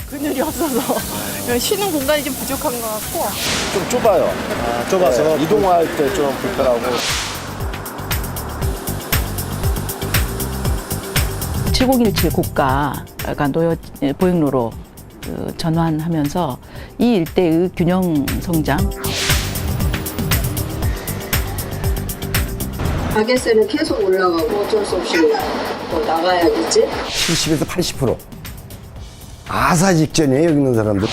그늘이 없어서 쉬는 공간이 좀 부족한 것 같고. 좀 좁아요. 좁아서 이동할 때 좀 불편하고. 7017 고가가 노여 보행로로 전환하면서 이 일대의 균형 성장. 가게세는 계속 올라가고 어쩔 수 없이 뭐 나가야겠지. 70에서 80%. 아사 직전이에요, 여기 있는 사람들.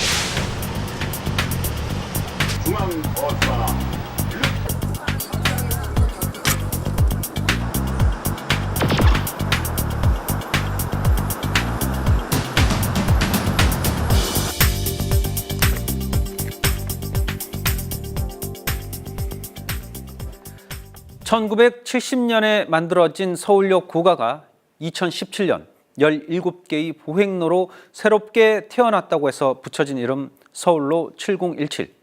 1970년에 만들어진 서울역 고가가 2017년 17개의 보행로로 새롭게 태어났다고 해서 붙여진 이름 서울로 7017.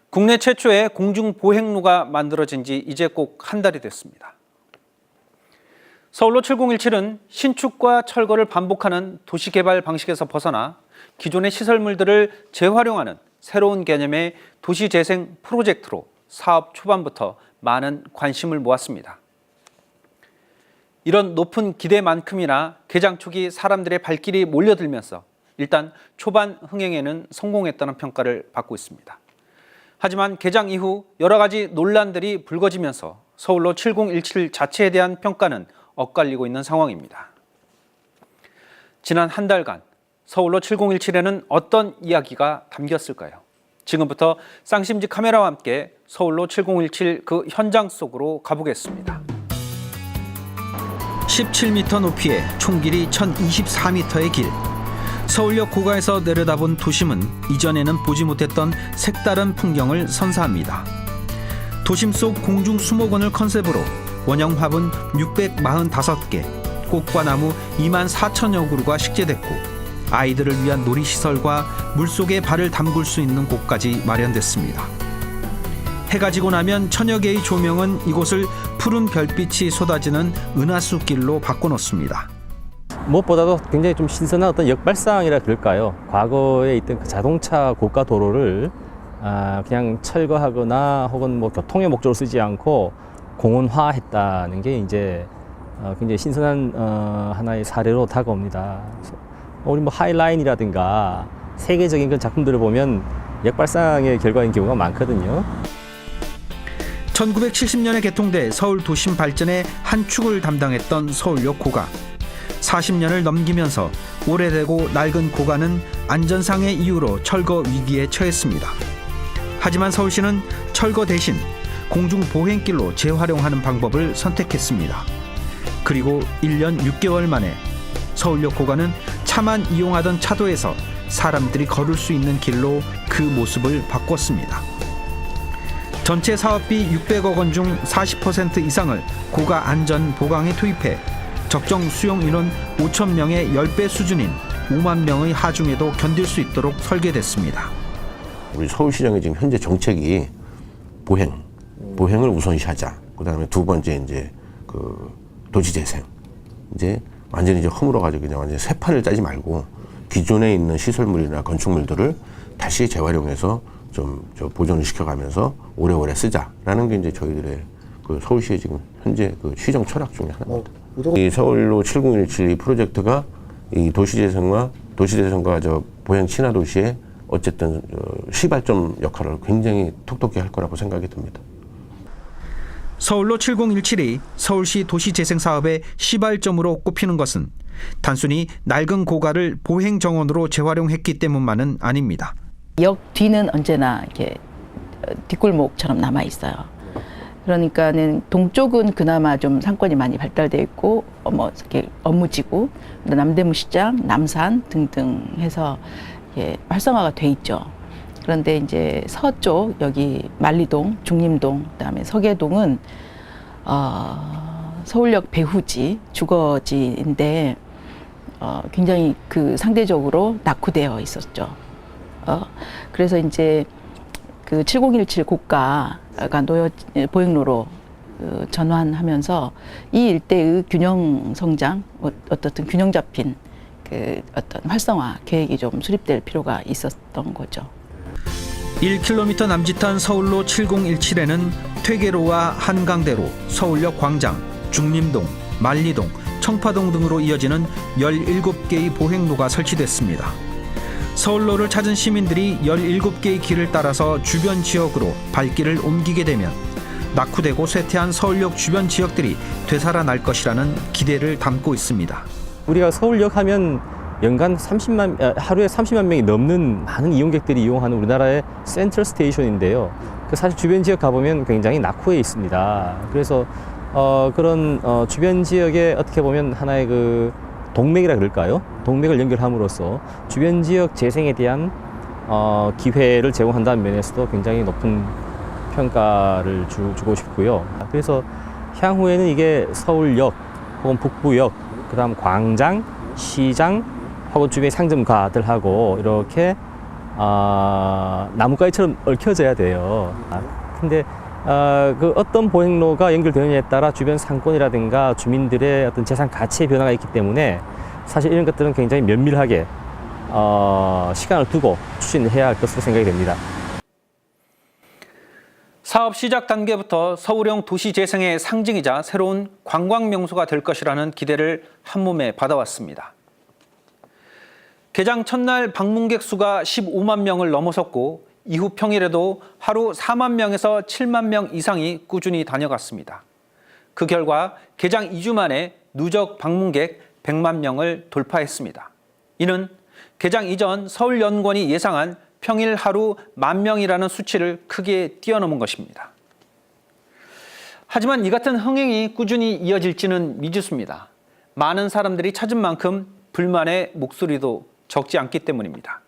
국내 최초의 공중보행로가 만들어진 지 이제 꼭 한 달이 됐습니다. 서울로 7017은 신축과 철거를 반복하는 도시개발 방식에서 벗어나 기존의 시설물들을 재활용하는 새로운 개념의 도시재생 프로젝트로 사업 초반부터 많은 관심을 모았습니다. 이런 높은 기대만큼이나 개장 초기 사람들의 발길이 몰려들면서 일단 초반 흥행에는 성공했다는 평가를 받고 있습니다. 하지만 개장 이후 여러 가지 논란들이 불거지면서 서울로 7017 자체에 대한 평가는 엇갈리고 있는 상황입니다. 지난 한 달간 서울로 7017에는 어떤 이야기가 담겼을까요? 지금부터 쌍심지 카메라와 함께 서울로 7017 그 현장 속으로 가보겠습니다. 17m 높이에 총 길이 1024m의 길. 서울역 고가에서 내려다본 도심은 이전에는 보지 못했던 색다른 풍경을 선사합니다. 도심 속 공중 수목원을 컨셉으로 원형 화분 645개, 꽃과 나무 24,000여 그루가 식재됐고 아이들을 위한 놀이시설과 물속에 발을 담글 수 있는 곳까지 마련됐습니다. 해가 지고 나면 천여 개의 조명은 이곳을 푸른 별빛이 쏟아지는 은하수길로 바꿔놓습니다. 무엇보다도 굉장히 좀 신선한 어떤 역발상이라 그럴까요? 과거에 있던 그 자동차 고가 도로를 그냥 철거하거나 혹은 뭐 교통의 목적으로 쓰지 않고 공원화했다는 게 이제 굉장히 신선한 하나의 사례로 다가옵니다. 우리 뭐 하이라인이라든가 세계적인 그 작품들을 보면 역발상의 결과인 경우가 많거든요. 1970년에 개통돼 서울 도심 발전의 한 축을 담당했던 서울역 고가. 40년을 넘기면서 오래되고 낡은 고가는 안전상의 이유로 철거 위기에 처했습니다. 하지만 서울시는 철거 대신 공중보행길로 재활용하는 방법을 선택했습니다. 그리고 1년 6개월 만에 서울역 고가는 차만 이용하던 차도에서 사람들이 걸을 수 있는 길로 그 모습을 바꿨습니다. 전체 사업비 600억 원 중 40% 이상을 고가 안전 보강에 투입해 적정 수용 인원 5천 명의 10배 수준인 5만 명의 하중에도 견딜 수 있도록 설계됐습니다. 우리 서울시정의 지금 현재 정책이 보행을 우선시하자. 그다음에 두 번째 이제 그 도시재생. 이제 완전히 이제 허물어가지고 그냥 완전히 새 판을 짜지 말고 기존에 있는 시설물이나 건축물들을 다시 재활용해서 좀 보존을 시켜가면서 오래오래 쓰자라는 게 이제 저희들의 그 서울시의 지금 현재 그 시정 철학 중에 하나입니다. 이 서울로 7017 이 프로젝트가 이 도시재생과 저 보행 친화 도시의 어쨌든 시발점 역할을 굉장히 톡톡히 할 거라고 생각이 듭니다. 서울로 7017이 서울시 도시재생 사업의 시발점으로 꼽히는 것은 단순히 낡은 고가를 보행 정원으로 재활용했기 때문만은 아닙니다. 역 뒤는 언제나 이렇게 뒷골목처럼 남아 있어요. 그러니까는 동쪽은 그나마 좀 상권이 많이 발달돼 있고 이렇게 업무지구, 남대문 시장, 남산 등등 해서 활성화가 돼 있죠. 그런데 이제 서쪽 여기 만리동, 중림동, 그다음에 서계동은 서울역 배후지, 주거지인데 굉장히 그 상대적으로 낙후되어 있었죠. 그래서 이제 그 7017 고가가 노여 보행로로 전환하면서 이 일대의 균형 성장, 어떻든 균형 잡힌 어떤 활성화 계획이 좀 수립될 필요가 있었던 거죠. 1km 남짓한 서울로 7017에는 퇴계로와 한강대로, 서울역 광장, 중림동, 만리동, 청파동 등으로 이어지는 17개의 보행로가 설치됐습니다. 서울로를 찾은 시민들이 17개의 길을 따라서 주변 지역으로 발길을 옮기게 되면 낙후되고 쇠퇴한 서울역 주변 지역들이 되살아날 것이라는 기대를 담고 있습니다. 우리가 서울역 하면 연간 하루에 30만 명이 넘는 많은 이용객들이 이용하는 우리나라의 센트럴 스테이션인데요. 사실 주변 지역 가보면 굉장히 낙후해 있습니다. 그래서 그런 주변 지역에 어떻게 보면 하나의 그 동맥이라 그럴까요? 동맥을 연결함으로써 주변 지역 재생에 대한 기회를 제공한다는 면에서도 굉장히 높은 평가를 주고 싶고요. 그래서 향후에는 이게 서울역 혹은 북부역, 그다음 광장, 시장 혹은 주변 상점가들하고 이렇게 나뭇가지처럼 얽혀져야 돼요. 근데 그 어떤 보행로가 연결되느냐에 따라 주변 상권이라든가 주민들의 어떤 재산 가치의 변화가 있기 때문에 사실 이런 것들은 굉장히 면밀하게 시간을 두고 추진해야 할 것으로 생각이 됩니다. 사업 시작 단계부터 서울형 도시 재생의 상징이자 새로운 관광 명소가 될 것이라는 기대를 한몸에 받아왔습니다. 개장 첫날 방문객 수가 15만 명을 넘어섰고 이후 평일에도 하루 4만 명에서 7만 명 이상이 꾸준히 다녀갔습니다. 그 결과 개장 2주 만에 누적 방문객 100만 명을 돌파했습니다. 이는 개장 이전 서울연구원이 예상한 평일 하루 10,000명이라는 수치를 크게 뛰어넘은 것입니다. 하지만 이 같은 흥행이 꾸준히 이어질지는 미지수입니다. 많은 사람들이 찾은 만큼 불만의 목소리도 적지 않기 때문입니다.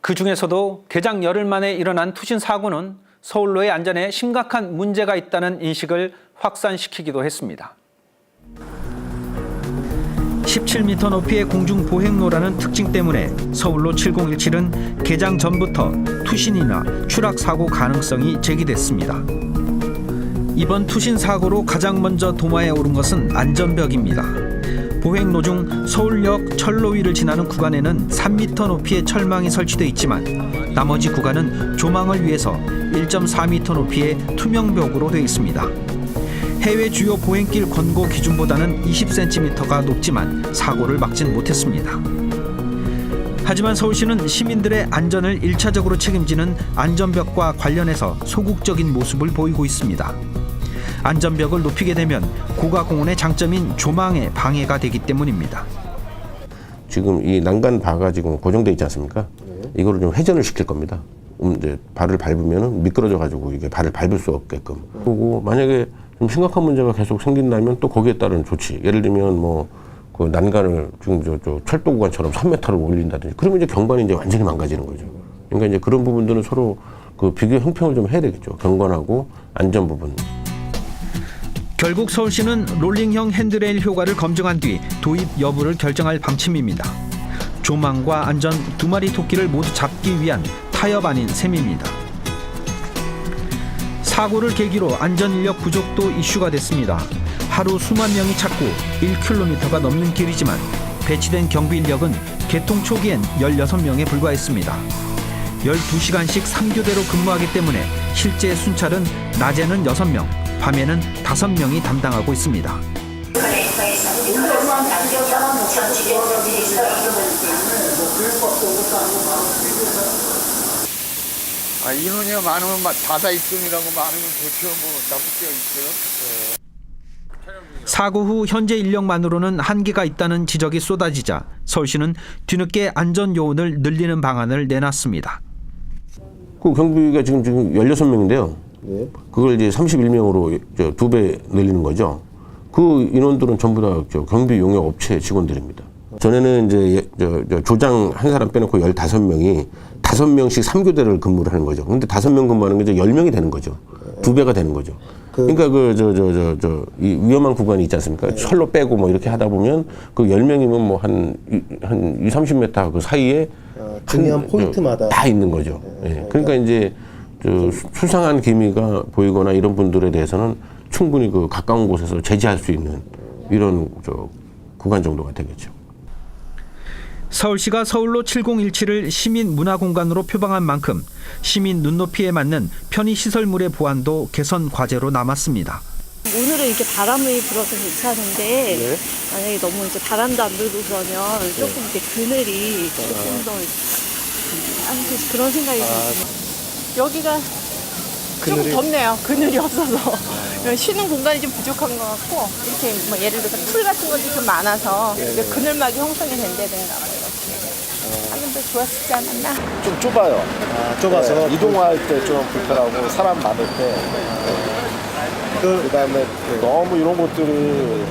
그 중에서도 개장 열흘 만에 일어난 투신 사고는 서울로의 안전에 심각한 문제가 있다는 인식을 확산시키기도 했습니다. 17m 높이의 공중 보행로라는 특징 때문에 서울로 7017은 개장 전부터 투신이나 추락 사고 가능성이 제기됐습니다. 이번 투신 사고로 가장 먼저 도마에 오른 것은 안전벽입니다. 보행로 중 서울역 철로 위를 지나는 구간에는 3m 높이의 철망이 설치돼 있지만 나머지 구간은 조망을 위해서 1.4m 높이의 투명벽으로 되어 있습니다. 해외 주요 보행길 권고 기준보다는 20cm가 높지만 사고를 막진 못했습니다. 하지만 서울시는 시민들의 안전을 1차적으로 책임지는 안전벽과 관련해서 소극적인 모습을 보이고 있습니다. 안전벽을 높이게 되면 고가공원의 장점인 조망에 방해가 되기 때문입니다. 지금 이 난간바가 지금 고정돼 있지 않습니까? 이거를 좀 회전을 시킬 겁니다. 이제 발을 밟으면 미끄러져 가지고 이게 발을 밟을 수 없게끔. 그리고 만약에 좀 심각한 문제가 계속 생긴다면 또 거기에 따른 조치. 예를 들면 뭐 그 난간을 지금 저 철도 구간처럼 3m를 올린다든지 그러면 이제 경관이 이제 완전히 망가지는 거죠. 그러니까 이제 그런 부분들은 서로 그 비교 형평을 좀 해야 되겠죠. 경관하고 안전 부분. 결국 서울시는 롤링형 핸드레일 효과를 검증한 뒤 도입 여부를 결정할 방침입니다. 조망과 안전 두 마리 토끼를 모두 잡기 위한 타협 아닌 셈입니다. 사고를 계기로 안전인력 부족도 이슈가 됐습니다. 하루 수만 명이 찾고 1km가 넘는 길이지만 배치된 경비인력은 개통 초기엔 16명에 불과했습니다. 12시간씩 3교대로 근무하기 때문에 실제 순찰은 낮에는 6명, 밤에는 5명이 담당하고 있습니다. 인원이 많으면 바다 입금이라고 많으면 좋죠. 뭐 나쁠 게 있어요. 사고 후 현재 인력만으로는 한계가 있다는 지적이 쏟아지자 서울시는 뒤늦게 안전 요원을 늘리는 방안을 내놨습니다. 그 경비가 지금 16명인데요. 네. 그걸 이제 31명으로 2배 늘리는 거죠. 그 인원들은 전부 다 경비 용역 업체 직원들입니다. 전에는 이제 조장 한 사람 빼놓고 15명이 5명씩 3교대를 근무를 하는 거죠. 근데 5명 근무하는 게 이제 10명이 되는 거죠. 2배가 되는 거죠. 그러니까 이 위험한 구간이 있지 않습니까? 철로 빼고 뭐 이렇게 하다 보면 그 10명이면 뭐 한 20, 30m 그 사이에 중요한 포인트마다 다 있는 거죠. 예. 그러니까 이제 수상한 기미가 보이거나 이런 분들에 대해서는 충분히 그 가까운 곳에서 제지할 수 있는 이런 구간 정도가 되겠죠. 서울시가 서울로 7017을 시민 문화공간으로 표방한 만큼 시민 눈높이에 맞는 편의시설물의 보완도 개선 과제로 남았습니다. 오늘은 이렇게 바람이 불어서 괜찮은데 만약에 너무 이제 바람도 안 불고 그러면 조금 이렇게 그늘이 조금 더 아무튼 그런 생각이 듭니다. 여기가 조금 덥네요. 그늘이 없어서 쉬는 공간이 좀 부족한 것 같고 이렇게 뭐 예를 들어서 풀 같은 것도 좀 많아서 그늘막이 형성이 된다든가 뭐 이렇게 하면 더 좋았지 않았나? 좀 좁아요. 좁아서 이동할 때 좀 불편하고 사람 많을 때. 그다음에 너무 이런 것들이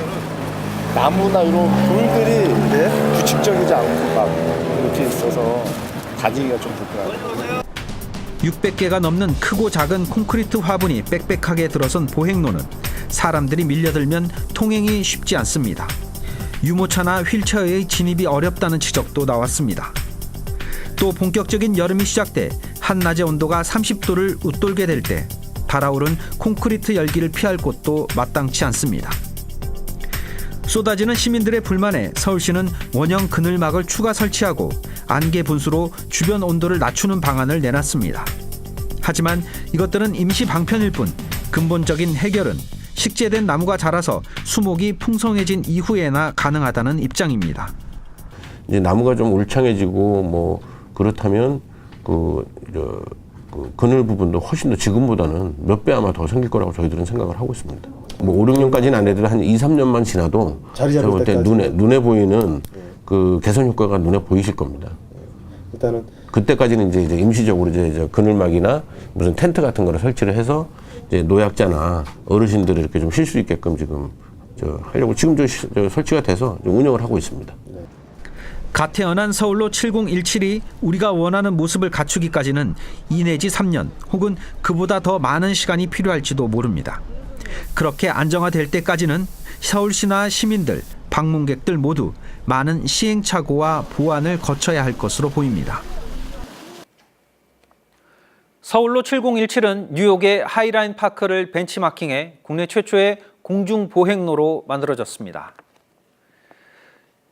나무나 이런 돌들이 규칙적이지 않고 막 이렇게 있어서 다니기가 좀 불편하고. 600개가 넘는 크고 작은 콘크리트 화분이 빽빽하게 들어선 보행로는 사람들이 밀려들면 통행이 쉽지 않습니다. 유모차나 휠체어의 진입이 어렵다는 지적도 나왔습니다. 또 본격적인 여름이 시작돼 한낮의 온도가 30도를 웃돌게 될 때 달아오른 콘크리트 열기를 피할 곳도 마땅치 않습니다. 쏟아지는 시민들의 불만에 서울시는 원형 그늘막을 추가 설치하고 안개 분수로 주변 온도를 낮추는 방안을 내놨습니다. 하지만 이것들은 임시 방편일 뿐 근본적인 해결은 식재된 나무가 자라서 수목이 풍성해진 이후에나 가능하다는 입장입니다. 이제 나무가 좀 울창해지고 뭐 그렇다면 그 그늘 부분도 훨씬 더 지금보다는 몇 배 아마 더 생길 거라고 저희들은 생각을 하고 있습니다. 뭐 5, 6년까지는 안 해도 한 2, 3년만 지나도 제가 볼 때 눈에 보이는 그 개선 효과가 눈에 보이실 겁니다. 일단은 그때까지는 이제 임시적으로 이제 그늘막이나 무슨 텐트 같은 거를 설치를 해서 이제 노약자나 어르신들이 이렇게 좀 쉴 수 있게끔 지금 하려고 지금 설치가 돼서 운영을 하고 있습니다. 갓 태어난 서울로 7017이 우리가 원하는 모습을 갖추기까지는 2 내지 3년 혹은 그보다 더 많은 시간이 필요할지도 모릅니다. 그렇게 안정화될 때까지는 서울시나 시민들, 방문객들 모두 많은 시행착오와 보완을 거쳐야 할 것으로 보입니다. 서울로 7017은 뉴욕의 하이라인 파크를 벤치마킹해 국내 최초의 공중보행로로 만들어졌습니다.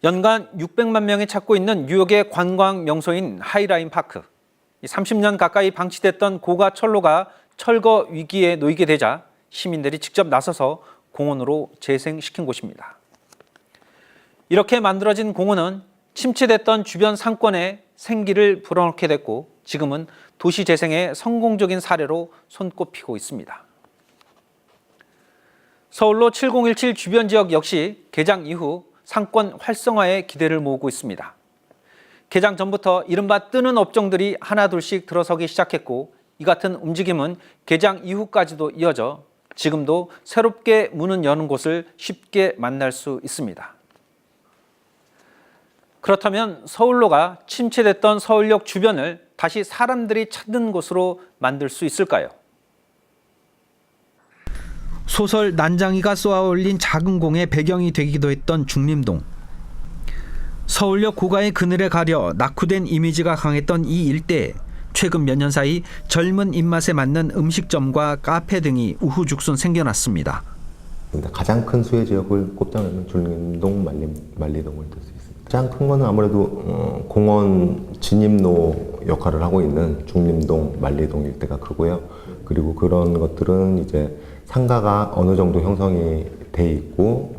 연간 600만 명이 찾고 있는 뉴욕의 관광 명소인 하이라인 파크. 30년 가까이 방치됐던 고가 철로가 철거 위기에 놓이게 되자 시민들이 직접 나서서 공원으로 재생시킨 곳입니다. 이렇게 만들어진 공원은 침체됐던 주변 상권에 생기를 불어넣게 됐고 지금은 도시 재생의 성공적인 사례로 손꼽히고 있습니다. 서울로 7017 주변 지역 역시 개장 이후 상권 활성화에 기대를 모으고 있습니다. 개장 전부터 이른바 뜨는 업종들이 하나둘씩 들어서기 시작했고 이 같은 움직임은 개장 이후까지도 이어져 지금도 새롭게 문을 여는 곳을 쉽게 만날 수 있습니다. 그렇다면 서울로가 침체됐던 서울역 주변을 다시 사람들이 찾는 곳으로 만들 수 있을까요? 소설 난장이가 쏘아올린 작은 공의 배경이 되기도 했던 중림동. 서울역 고가의 그늘에 가려 낙후된 이미지가 강했던 이 일대에 최근 몇 년 사이 젊은 입맛에 맞는 음식점과 카페 등이 우후죽순 생겨났습니다. 가장 큰 수혜 지역을 꼽자면 중림동, 만리동을 들 수 있습니다. 가장 큰 거는 아무래도 공원 진입로 역할을 하고 있는 중림동, 만리동 일대가 크고요. 그리고 그런 것들은 이제 상가가 어느 정도 형성이 돼 있고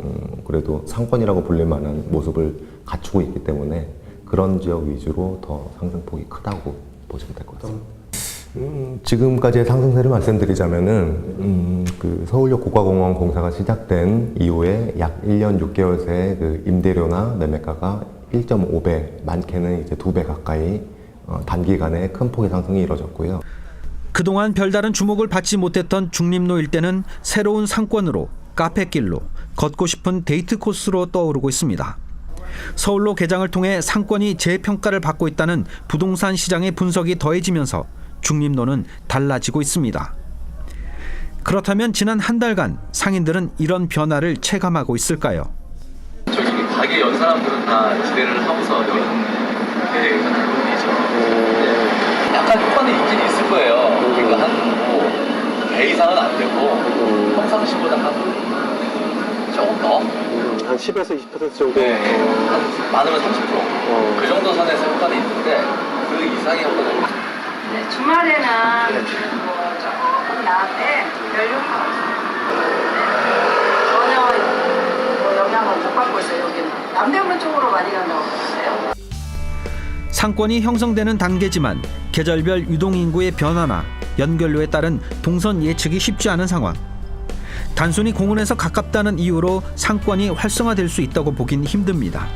그래도 상권이라고 불릴 만한 모습을 갖추고 있기 때문에 그런 지역 위주로 더 상승폭이 크다고 보시면 될 것 같습니다. 지금까지의 상승세를 말씀드리자면은 그 서울역 고가공원 공사가 시작된 이후에 약 1년 6개월 새에 그 임대료나 매매가가 1.5배, 많게는 이제 2배 가까이 단기간에 큰 폭의 상승이 이뤄졌고요. 그동안 별다른 주목을 받지 못했던 중림로 일대는 새로운 상권으로 카페길로 걷고 싶은 데이트 코스로 떠오르고 있습니다. 서울로 개장을 통해 상권이 재평가를 받고 있다는 부동산 시장의 분석이 더해지면서 중림로는 달라지고 있습니다. 그렇다면 지난 한 달간 상인들은 이런 변화를 체감하고 있을까요? 저기 가게 연 사람들은 다 기대를 하고서 여는 게 같은 분이죠. 약간 효과는 있긴 있을 거예요. 그러니까 한 배 이상은 안 되고 평상시보다 한 조금 더? 한 10에서 20% 정도? 네, 한 많으면 30%. 그 정도 선에서 효과는 있는데 그 이상의 효과는 네, 주말에는 뭐 조금 나은데 별 효과가 없어요. 전혀 뭐 영향을 못 받고 있어요. 여기는 남대문 쪽으로 많이 간다고 그러세요. 상권이 형성되는 단계지만 계절별 유동인구의 변화나 연결로에 따른 동선 예측이 쉽지 않은 상황. 단순히 공원에서 가깝다는 이유로 상권이 활성화될 수 있다고 보긴 힘듭니다.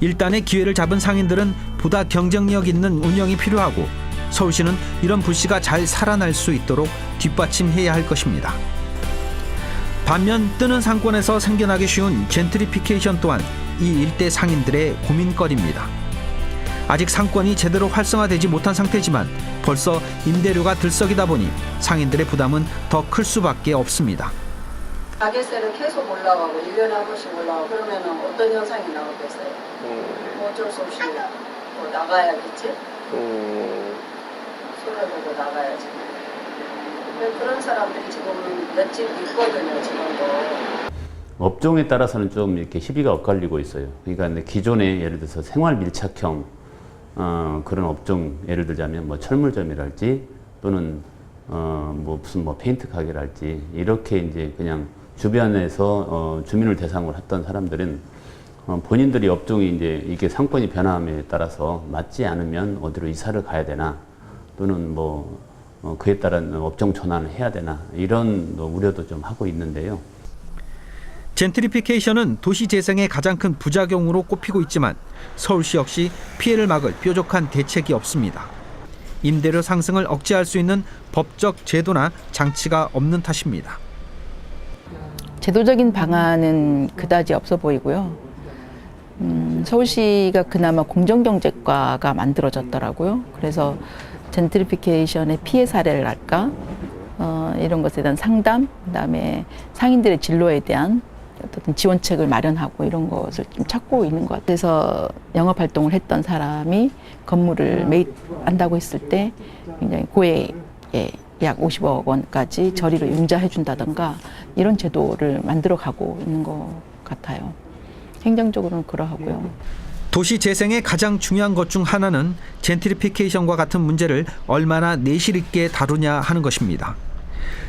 일단의 기회를 잡은 상인들은 보다 경쟁력 있는 운영이 필요하고 서울시는 이런 불씨가 잘 살아날 수 있도록 뒷받침해야 할 것입니다. 반면 뜨는 상권에서 생겨나기 쉬운 젠트리피케이션 또한 이 일대 상인들의 고민거리입니다. 아직 상권이 제대로 활성화되지 못한 상태지만 벌써 임대료가 들썩이다 보니 상인들의 부담은 더 클 수밖에 없습니다. 가게세는 계속 올라가고 1년에 한 번씩 올라가고 그러면 어떤 현상이 나오겠어요? 뭐 어쩔 수 없이 뭐 나가야겠지? 손해 보고 나가야지. 근데 그런 사람들이 지금 몇 집 있거든요, 지금도. 업종에 따라서는 좀 이렇게 시비가 엇갈리고 있어요. 그러니까 기존에 예를 들어서 생활 밀착형 그런 업종, 예를 들자면 뭐 철물점이랄지 또는 뭐 무슨 뭐 페인트 가게랄지 이렇게 이제 그냥 주변에서 주민을 대상으로 했던 사람들은 본인들이 업종이 이제 이게 상권이 변함에 따라서 맞지 않으면 어디로 이사를 가야 되나 또는 뭐 그에 따른 업종 전환을 해야 되나 이런 우려도 좀 하고 있는데요. 젠트리피케이션은 도시 재생의 가장 큰 부작용으로 꼽히고 있지만 서울시 역시 피해를 막을 뾰족한 대책이 없습니다. 임대료 상승을 억제할 수 있는 법적 제도나 장치가 없는 탓입니다. 제도적인 방안은 그다지 없어 보이고요. 서울시가 그나마 공정경제과가 만들어졌더라고요. 그래서 젠트리피케이션의 피해 사례를 할까 이런 것에 대한 상담, 그다음에 상인들의 진로에 대한 어떤 지원책을 마련하고 이런 것을 좀 찾고 있는 것 같아요. 그래서 영업활동을 했던 사람이 건물을 매입한다고 했을 때 굉장히 고액의 약 50억 원까지 저리로 융자해 준다던가 이런 제도를 만들어가고 있는 것 같아요. 행정적으로는 그러하고요. 도시 재생의 가장 중요한 것 중 하나는 젠트리피케이션과 같은 문제를 얼마나 내실 있게 다루냐 하는 것입니다.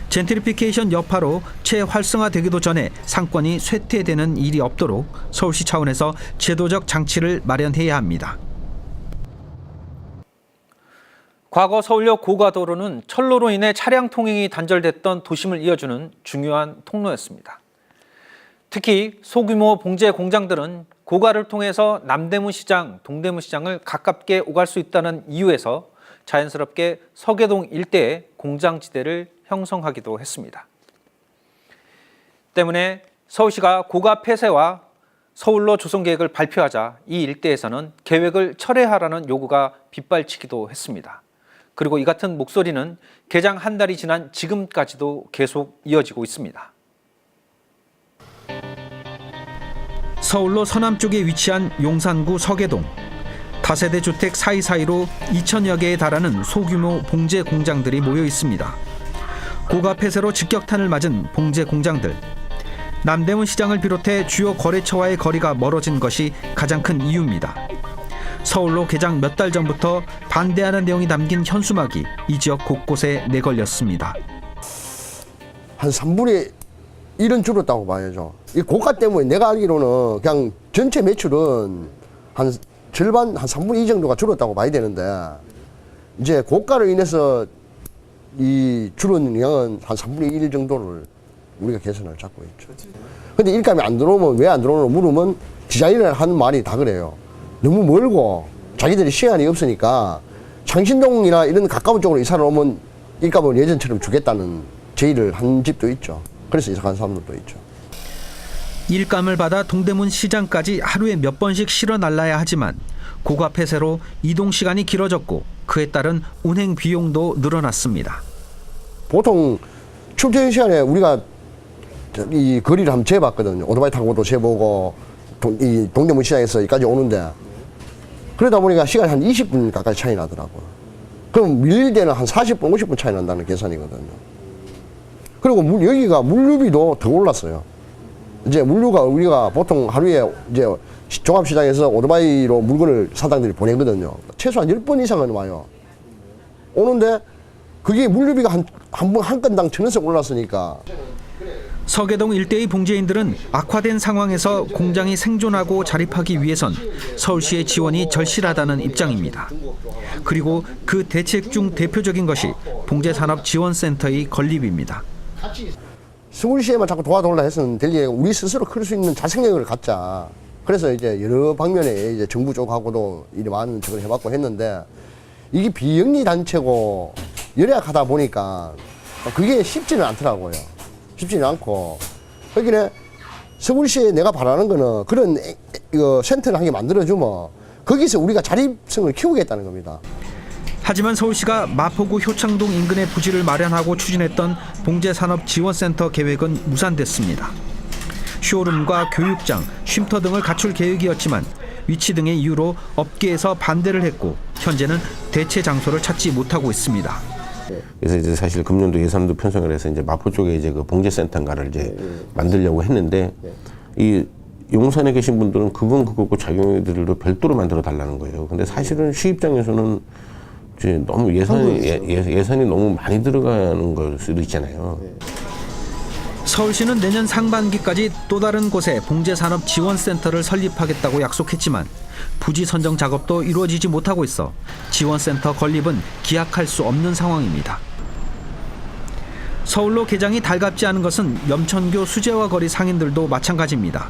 젠트리피케이션 여파로 최활성화되기도 전에 상권이 쇠퇴되는 일이 없도록 서울시 차원에서 제도적 장치를 마련해야 합니다. 과거 서울역 고가도로는 철로로 인해 차량 통행이 단절됐던 도심을 이어주는 중요한 통로였습니다. 특히 소규모 봉제 공장들은 고가를 통해서 남대문 시장, 동대문 시장을 가깝게 오갈 수 있다는 이유에서 자연스럽게 서계동 일대에 공장지대를 형성하기도 했습니다. 때문에 서울시가 고가 폐쇄와 서울로 조성 계획을 발표하자 이 일대에서는 계획을 철회하라는 요구가 빗발치기도 했습니다. 그리고 이 같은 목소리는 개장 한 달이 지난 지금까지도 계속 이어지고 있습니다. 서울로 서남쪽에 위치한 용산구 서계동. 다세대 주택 사이사이로 2천여 개에 달하는 소규모 봉제 공장들이 모여 있습니다. 고가 폐쇄로 직격탄을 맞은 봉제 공장들. 남대문 시장을 비롯해 주요 거래처와의 거리가 멀어진 것이 가장 큰 이유입니다. 서울로 개장 몇 달 전부터 반대하는 내용이 담긴 현수막이 이 지역 곳곳에 내걸렸습니다. 한 3분의 1은 줄었다고 봐야죠. 이 고가 때문에 내가 알기로는 그냥 전체 매출은 한 절반, 한 3분의 2 정도가 줄었다고 봐야 되는데 이제 고가로 인해서 이 줄은 양은 한 3분의 1 정도를 우리가 개선을 잡고 있죠. 근데 일감이 안 들어오면 왜 안 들어오는 물으면 디자인을 하는 말이 다 그래요. 너무 멀고 자기들이 시간이 없으니까 창신동이나 이런 가까운 쪽으로 이사를 오면 일감을 예전처럼 주겠다는 제의를 한 집도 있죠. 그래서 이사 간 사람들도 있죠. 일감을 받아 동대문 시장까지 하루에 몇 번씩 실어 날라야 하지만 고가 폐쇄로 이동 시간이 길어졌고 그에 따른 운행 비용도 늘어났습니다. 보통 출퇴근 시간에 우리가 이 거리를 한번 재봤거든요. 오토바이 타고도 재보고 이 동대문 시장에서 여기까지 오는데 그러다 보니까 시간이 한 20분 가까이 차이 나더라고요. 그럼 밀릴 때는 한 40분, 50분 차이 난다는 계산이거든요. 그리고 여기가 물류비도 더 올랐어요. 이제 물류가 우리가 보통 하루에 이제 종합시장에서 오토바이로 물건을 사장들이 보내거든요. 최소한 10번 이상은 와요. 오는데 그게 물류비가 한 건당 1,000원씩 올랐으니까. 서계동 일대의 봉제인들은 악화된 상황에서 공장이 생존하고 자립하기 위해선 서울시의 지원이 절실하다는 입장입니다. 그리고 그 대책 중 대표적인 것이 봉제산업지원센터의 건립입니다. 서울시에만 자꾸 도와달라 해서는 될 일이 우리 스스로 클 수 있는 자생력을 갖자. 그래서 이제 여러 방면에 이제 정부 쪽하고도 이리 많은 적을 해봤고 했는데 이게 비영리 단체고 열악하다 보니까 그게 쉽지는 않더라고요. 쉽지는 않고. 그러니까 서울시에 내가 바라는 거는 그런 센터를 한 개 만들어주면 거기서 우리가 자립성을 키우겠다는 겁니다. 하지만 서울시가 마포구 효창동 인근에 부지를 마련하고 추진했던 봉제산업지원센터 계획은 무산됐습니다. 쇼룸과 교육장, 쉼터 등을 갖출 계획이었지만 위치 등의 이유로 업계에서 반대를 했고 현재는 대체 장소를 찾지 못하고 있습니다. 그래서 이제 사실 금년도 예산도 편성을 해서 이제 마포 쪽에 이제 그 봉제센터인가를 이제 만들려고 했는데 이 용산에 계신 분들은 그거고 자기네들도 별도로 만들어 달라는 거예요. 근데 사실은 시 입장에서는 이제 너무 예산이 너무 많이 들어가는 걸 수도 있잖아요. 서울시는 내년 상반기까지 또 다른 곳에 봉제산업지원센터를 설립하겠다고 약속했지만 부지 선정 작업도 이루어지지 못하고 있어 지원센터 건립은 기약할 수 없는 상황입니다. 서울로 개장이 달갑지 않은 것은 염천교 수제화 거리 상인들도 마찬가지입니다.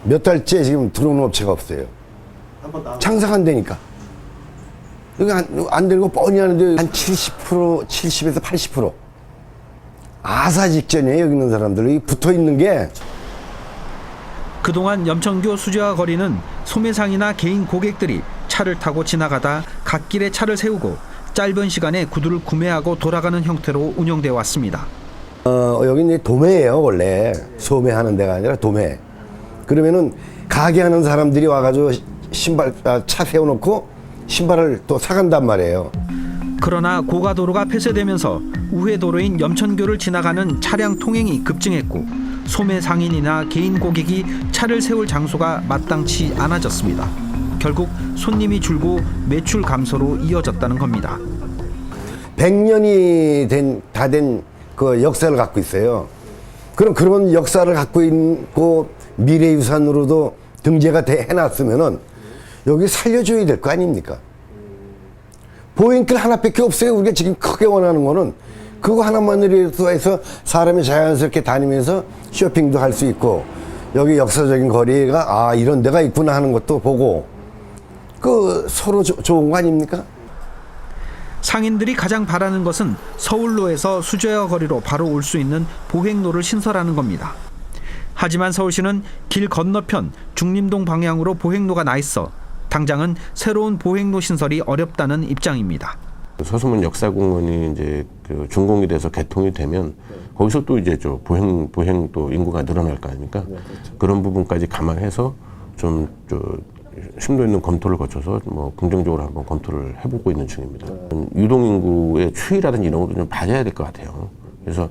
몇 달째 지금 들어오는 업체가 없어요. 장사가 안 되니까. 여기 안 되는 거 뻔히 하는데 한 70%, 70에서 80%. 아사 직전이에요. 여기 있는 사람들이 붙어 있는 게. 그동안 염천교 수제화 거리는 소매상이나 개인 고객들이 차를 타고 지나가다 갓길에 차를 세우고 짧은 시간에 구두를 구매하고 돌아가는 형태로 운영되어 왔습니다. 여기는 도매예요. 원래 소매하는 데가 아니라 도매. 그러면은 가게 하는 사람들이 와가지고 차 세워놓고 신발을 또 사간단 말이에요. 그러나 고가도로가 폐쇄되면서 우회도로인 염천교를 지나가는 차량 통행이 급증했고 소매 상인이나 개인 고객이 차를 세울 장소가 마땅치 않아졌습니다. 결국 손님이 줄고 매출 감소로 이어졌다는 겁니다. 100년이 다 된 그 역사를 갖고 있어요. 그럼 그런 역사를 갖고 있고 미래유산으로도 등재가 해놨으면은 여기 살려줘야 될 거 아닙니까? 보행길 하나밖에 없어요. 우리가 지금 크게 원하는 거는 그거 하나만으로 해서 사람이 자연스럽게 다니면서 쇼핑도 할 수 있고 여기 역사적인 거리가 이런 데가 있구나 하는 것도 보고 그 서로 좋은 거 아닙니까? 상인들이 가장 바라는 것은 서울로에서 수제화 거리로 바로 올 수 있는 보행로를 신설하는 겁니다. 하지만 서울시는 길 건너편 중림동 방향으로 보행로가 나 있어 당장은 새로운 보행로 신설이 어렵다는 입장입니다. 서수문 역사공원이 이제 그 준공이 돼서 개통이 되면 거기서 또 이제 보행 또 인구가 늘어날 거 아닙니까? 그런 부분까지 감안해서 좀 심도 있는 검토를 거쳐서 뭐 긍정적으로 한번 검토를 해보고 있는 중입니다. 유동 인구의 추이라든지 이런 것도 좀 봐줘야 될 것 같아요. 그래서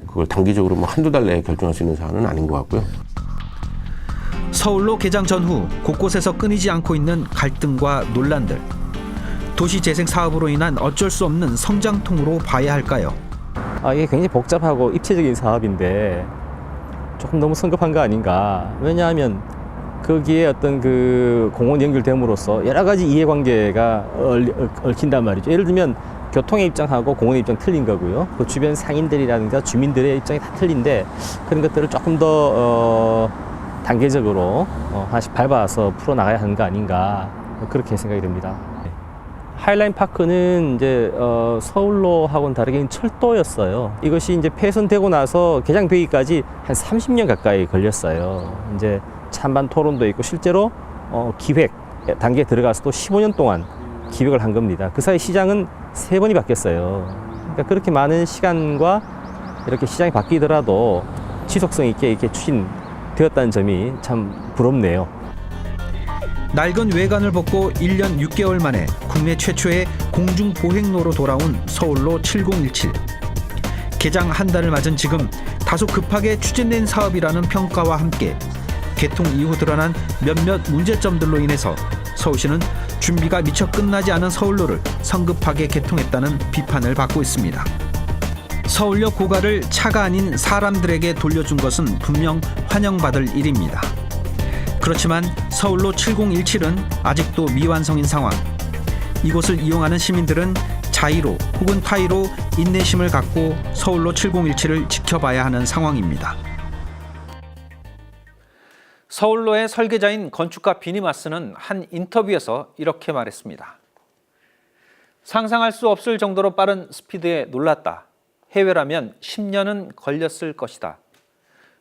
그걸 단기적으로 뭐 한두 달 내에 결정할 수 있는 사안은 아닌 것 같고요. 서울로 개장 전후 곳곳에서 끊이지 않고 있는 갈등과 논란들. 도시재생 사업으로 인한 어쩔 수 없는 성장통으로 봐야 할까요? 이게 굉장히 복잡하고 입체적인 사업인데 조금 너무 성급한 거 아닌가. 왜냐하면 거기에 어떤 그 공원 연결됨으로써 여러 가지 이해관계가 얽힌단 말이죠. 예를 들면 교통의 입장하고 공원의 입장 틀린 거고요. 그 주변 상인들이라든가 주민들의 입장이 다 틀린데 그런 것들을 조금 더 단계적으로 하나씩 밟아서 풀어나가야 하는 거 아닌가 그렇게 생각이 됩니다. 하이라인 파크는 이제 서울로하고는 다르게 철도였어요. 이것이 이제 폐선되고 나서 개장되기까지 한 30년 가까이 걸렸어요. 이제 찬반 토론도 있고 실제로 기획 단계에 들어가서도 15년 동안 기획을 한 겁니다. 그 사이 시장은 3번이 바뀌었어요. 그러니까 그렇게 많은 시간과 이렇게 시장이 바뀌더라도 지속성 있게 이렇게 추진되었다는 점이 참 부럽네요. 낡은 외관을 벗고 1년 6개월 만에 국내 최초의 공중보행로로 돌아온 서울로 7017. 개장 한 달을 맞은 지금 다소 급하게 추진된 사업이라는 평가와 함께 개통 이후 드러난 몇몇 문제점들로 인해서 서울시는 준비가 미처 끝나지 않은 서울로를 성급하게 개통했다는 비판을 받고 있습니다. 서울역 고가를 차가 아닌 사람들에게 돌려준 것은 분명 환영받을 일입니다. 그렇지만 서울로 7017은 아직도 미완성인 상황. 이곳을 이용하는 시민들은 자의로 혹은 타의로 인내심을 갖고 서울로 7017을 지켜봐야 하는 상황입니다. 서울로의 설계자인 건축가 비니마스는 한 인터뷰에서 이렇게 말했습니다. 상상할 수 없을 정도로 빠른 스피드에 놀랐다. 해외라면 10년은 걸렸을 것이다.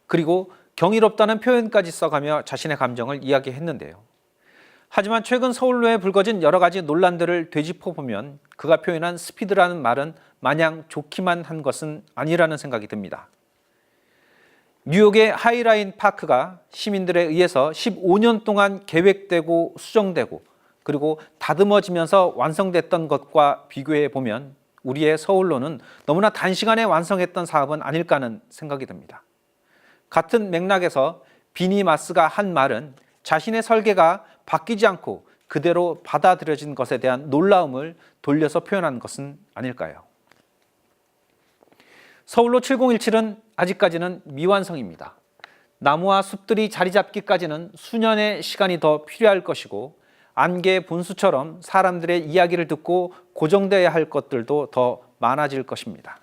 그리고 경이롭다는 표현까지 써가며 자신의 감정을 이야기했는데요. 하지만 최근 서울로에 불거진 여러 가지 논란들을 되짚어보면 그가 표현한 스피드라는 말은 마냥 좋기만 한 것은 아니라는 생각이 듭니다. 뉴욕의 하이라인 파크가 시민들에 의해서 15년 동안 계획되고 수정되고 그리고 다듬어지면서 완성됐던 것과 비교해 보면 우리의 서울로는 너무나 단시간에 완성했던 사업은 아닐까 하는 생각이 듭니다. 같은 맥락에서 비니마스가 한 말은 자신의 설계가 바뀌지 않고 그대로 받아들여진 것에 대한 놀라움을 돌려서 표현한 것은 아닐까요? 서울로 7017은 아직까지는 미완성입니다. 나무와 숲들이 자리 잡기까지는 수년의 시간이 더 필요할 것이고 안개 분수처럼 사람들의 이야기를 듣고 고정되어야 할 것들도 더 많아질 것입니다.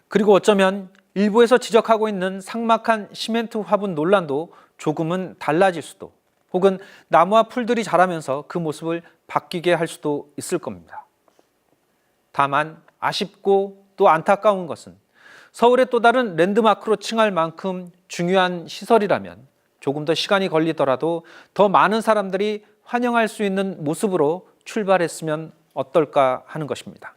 그리고 어쩌면 일부에서 지적하고 있는 삭막한 시멘트 화분 논란도 조금은 달라질 수도 혹은 나무와 풀들이 자라면서 그 모습을 바뀌게 할 수도 있을 겁니다. 다만 아쉽고 또 안타까운 것은 서울의 또 다른 랜드마크로 칭할 만큼 중요한 시설이라면 조금 더 시간이 걸리더라도 더 많은 사람들이 환영할 수 있는 모습으로 출발했으면 어떨까 하는 것입니다.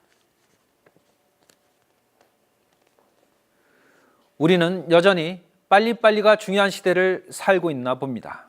우리는 여전히 빨리빨리가 중요한 시대를 살고 있나 봅니다.